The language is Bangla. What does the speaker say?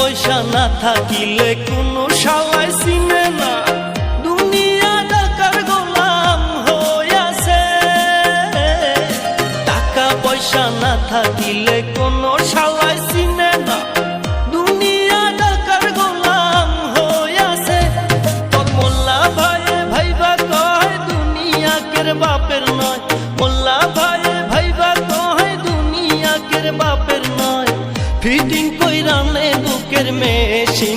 পয়সা না থাকিলে কোনো শালায় চিনে না, দুনিয়া টাকার গোলাম হইয়াছে। টাকা পয়সা না থাকিলে কোনো শালায় চিনে না, দুনিয়া টাকার গোলাম হইয়াছে। তোর মোল্লা ভাইয়ে ভাইবা কয় দুনিয়া কের বাপের নয়, মোল্লা ভাইয়ে ভাইবা কয় দুনিয়া কের বাপের নয়। ফিটিং কইরা নে বুকের মেশিন